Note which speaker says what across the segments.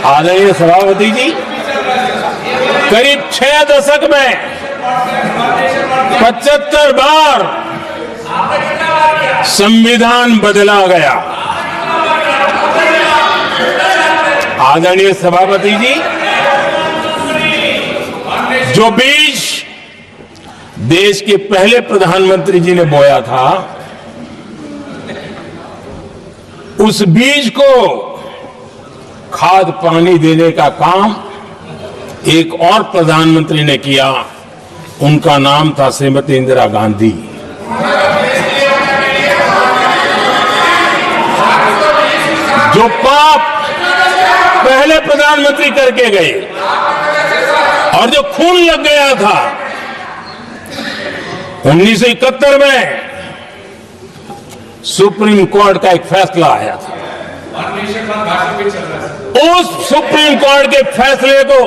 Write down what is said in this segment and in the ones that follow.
Speaker 1: आदरणीय सभापति जी, करीब 6 दशक में 75 बार संविधान बदला गया। आदरणीय सभापति जी, जो बीज देश के पहले प्रधानमंत्री जी ने बोया था, उस बीज को खाद पानी देने का काम एक और प्रधानमंत्री ने किया। उनका नाम था श्रीमती इंदिरा गांधी। जो पाप पहले प्रधानमंत्री करके गए और जो खून लग गया था 1971 में, सुप्रीम कोर्ट का एक फैसला आया था। उस सुप्रीम कोर्ट के फैसले को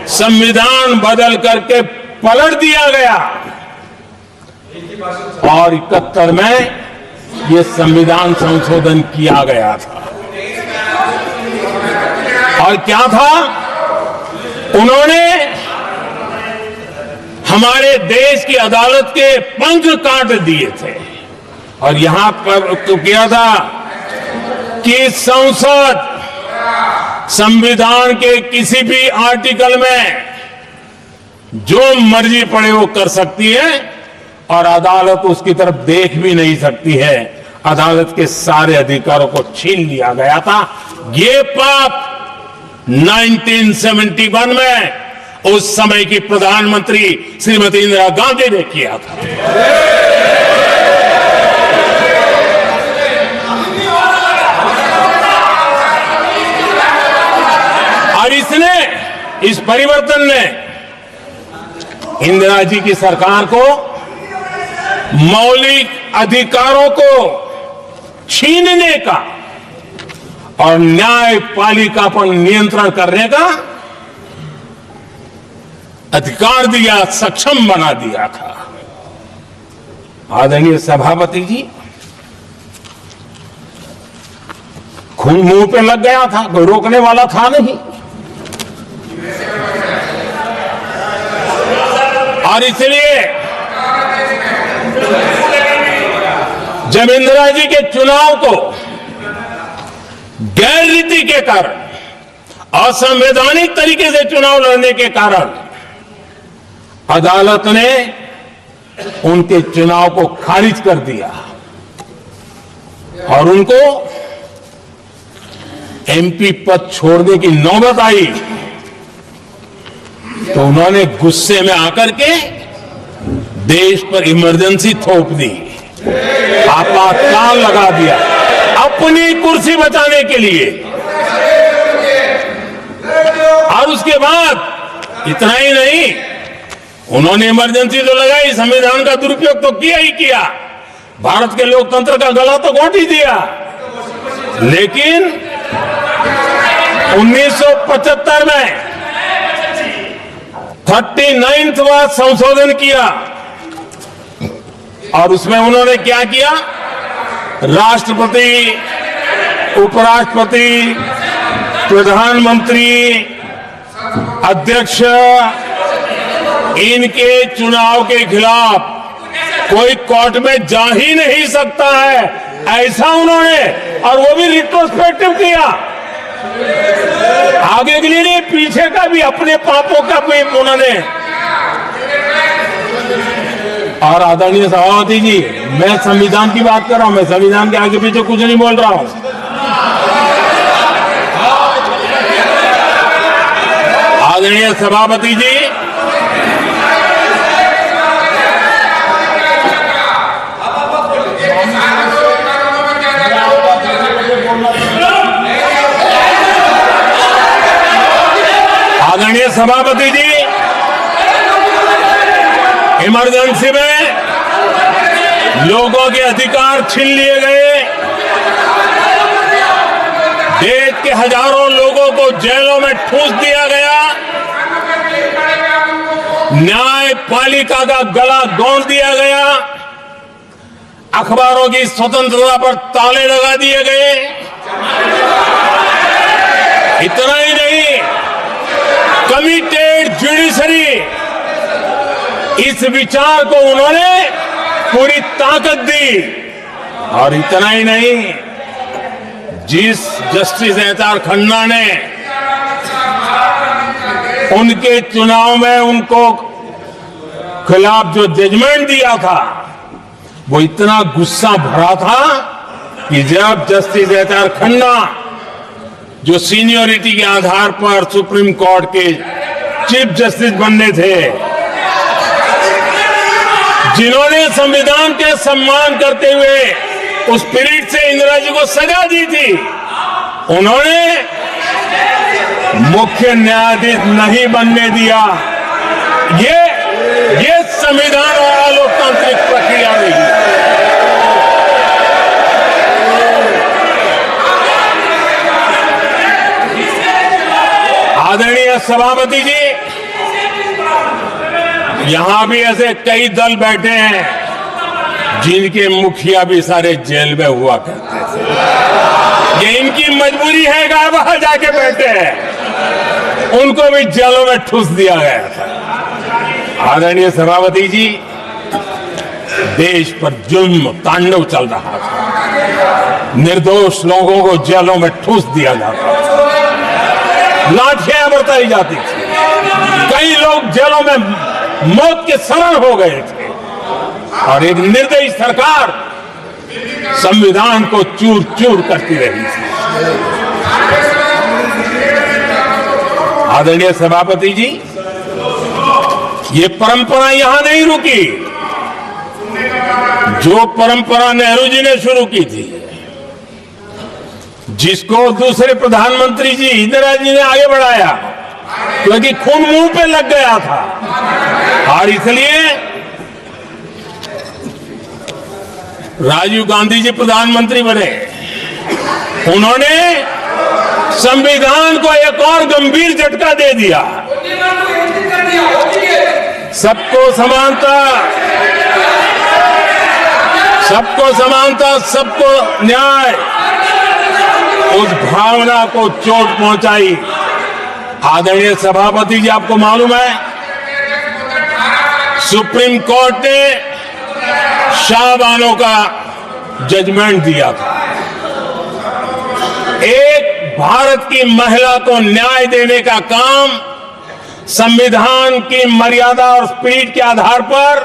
Speaker 1: संविधान बदल करके पलट दिया गया और 71 में यह संविधान संशोधन किया गया था। और क्या था? उन्होंने हमारे देश की अदालत के पंख काट दिए थे और यहां पर तो किया था कि संसद संविधान के किसी भी आर्टिकल में जो मर्जी पड़े वो कर सकती है और अदालत उसकी तरफ देख भी नहीं सकती है। अदालत के सारे अधिकारों को छीन लिया गया था। ये पाप 1971 में उस समय की प्रधानमंत्री श्रीमती इंदिरा गांधी ने किया था। और इस परिवर्तन ने इंदिरा जी की सरकार को मौलिक अधिकारों को छीनने का और न्यायपालिका पर नियंत्रण करने का अधिकार दिया, सक्षम बना दिया था। आदरणीय सभापति जी, खून मुंह पे लग गया था, कोई रोकने वाला था नहीं। और इसलिए जब इंदिरा जी के चुनाव को गैर रीति के कारण, असंवैधानिक तरीके से चुनाव लड़ने के कारण अदालत ने उनके चुनाव को खारिज कर दिया और उनको एमपी पद छोड़ने की नौबत आई, तो उन्होंने गुस्से में आकर के देश पर इमरजेंसी थोप दी, आपातकाल लगा दिया अपनी कुर्सी बचाने के लिए। और उसके बाद इतना ही नहीं, उन्होंने इमरजेंसी तो लगाई, संविधान का दुरुपयोग तो किया ही किया, भारत के लोकतंत्र का गला तो घोट ही दिया। लेकिन 1975 में 39वां संशोधन किया और उसमें उन्होंने क्या किया? राष्ट्रपति, उपराष्ट्रपति, प्रधानमंत्री, अध्यक्ष, इनके चुनाव के खिलाफ कोई कोर्ट में जा ही नहीं सकता है, ऐसा उन्होंने, और वो भी रिट्रोस्पेक्टिव किया, आगे के लिए नहीं, पीछे का भी, अपने पापों का भी उन्होंने। और आदरणीय सभापति जी, मैं संविधान की बात कर रहा हूं, मैं संविधान के आगे पीछे कुछ नहीं बोल रहा हूं। आदरणीय सभापति जी, आदरणीय सभापति जी, इमरजेंसी में लोगों के अधिकार छीन लिए गए, देश के हजारों लोगों को जेलों में ठूंस दिया गया, न्यायपालिका का गला दौड़ दिया गया, अखबारों की स्वतंत्रता पर ताले लगा दिए गए, इतना ही नहीं, कमिटेड जुडिशरी, इस विचार को उन्होंने पूरी ताकत दी। और इतना ही नहीं, जिस जस्टिस एहतार खन्ना ने उनके चुनाव में उनको खिलाफ जो जजमेंट दिया था, वो इतना गुस्सा भरा था कि जब जस्टिस एहतार खन्ना, जो सीनियरिटी के आधार पर सुप्रीम कोर्ट के चीफ जस्टिस बनने थे, जिन्होंने संविधान के सम्मान करते हुए उस स्पिरिट से इंदिरा जी को सजा दी थी, उन्होंने मुख्य न्यायाधीश नहीं बनने दिया। ये संविधान और लोकतांत्रिक प्रक्रिया रही। आदरणीय सभापति जी, यहां भी ऐसे कई दल बैठे हैं जिनके मुखिया भी सारे जेल में हुआ करते थे। ये इनकी मजबूरी है कि वहां जाके बैठे हैं, उनको भी जेलों में ठूस दिया गया था। आदरणीय सभापति जी, देश पर जुल्म तांडव चल रहा था, निर्दोष लोगों को जेलों में ठूस दिया जाता था, लाठियां बरताई जाती थी, कई लोग जेलों में मौत के शरण हो गए थे, और एक निर्दयी सरकार संविधान को चूर चूर करती रही थी। आदरणीय सभापति जी, ये परंपरा यहां नहीं रुकी। जो परंपरा नेहरू जी ने शुरू की थी, जिसको दूसरे प्रधानमंत्री जी इंदिरा जी ने आगे बढ़ाया, क्योंकि खून मुंह पे लग गया था, और इसलिए राजीव गांधी जी प्रधानमंत्री बने। उन्होंने संविधान को एक और गंभीर झटका दे दिया। सबको समानता, सबको समानता, सबको न्याय, उस भावना को चोट पहुंचाई। आदरणीय सभापति जी, आपको मालूम है, सुप्रीम कोर्ट ने शाहबानो का जजमेंट दिया था। एक भारत की महिला को न्याय देने का काम संविधान की मर्यादा और स्पिरिट के आधार पर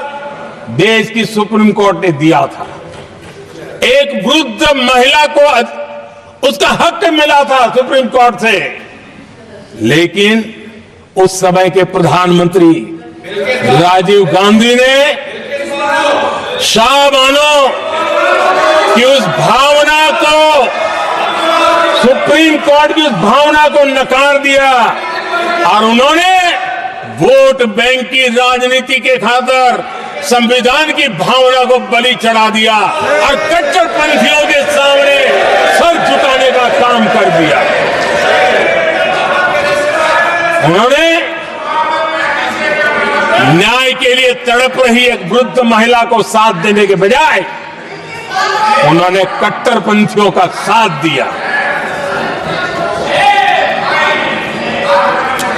Speaker 1: देश की सुप्रीम कोर्ट ने दिया था। एक वृद्ध महिला को उसका हक मिला था सुप्रीम कोर्ट से, लेकिन उस समय के प्रधानमंत्री राजीव गांधी ने शाहबानो की उस भावना को, सुप्रीम कोर्ट की उस भावना को नकार दिया, और उन्होंने वोट बैंक की राजनीति के खातिर संविधान की भावना को बलि चढ़ा दिया और कट्टरपंथियों के सामने सर झुकाने का काम कर दिया। उन्होंने न्याय के लिए तड़प रही एक वृद्ध महिला को साथ देने के बजाय उन्होंने कट्टरपंथियों का साथ दिया।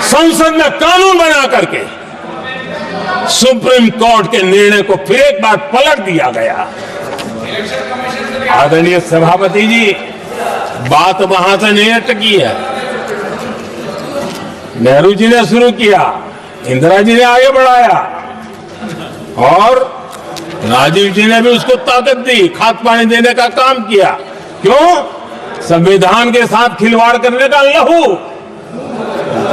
Speaker 1: संसद में कानून बना करके सुप्रीम कोर्ट के निर्णय को फिर एक बार पलट दिया गया। आदरणीय सभापति जी, बात वहां से नहीं अटकी है। नेहरू जी ने शुरू किया, इंदिरा जी ने आगे बढ़ाया, और राजीव जी ने भी उसको ताकत दी, खाद पानी देने का काम किया। क्यों? संविधान के साथ खिलवाड़ करने का लहू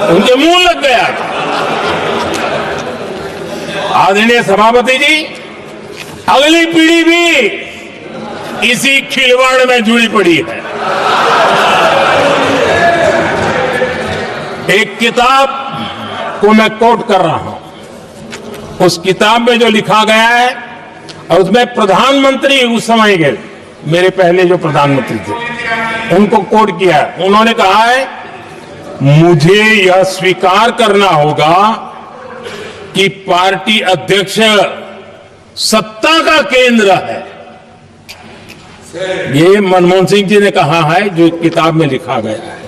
Speaker 1: उनके मुंह लग गया था। आदरणीय सभापति जी, अगली पीढ़ी भी इसी खिलवाड़ में जुड़ी पड़ी है। एक किताब को मैं कोट कर रहा हूं, उस किताब में जो लिखा गया है, और उसमें प्रधानमंत्री उस समय के मेरे पहले जो प्रधानमंत्री थे उनको कोट किया है। उन्होंने कहा है, मुझे यह स्वीकार करना होगा कि पार्टी अध्यक्ष सत्ता का केंद्र है। ये मनमोहन सिंह जी ने कहा है, जो किताब में लिखा गया है।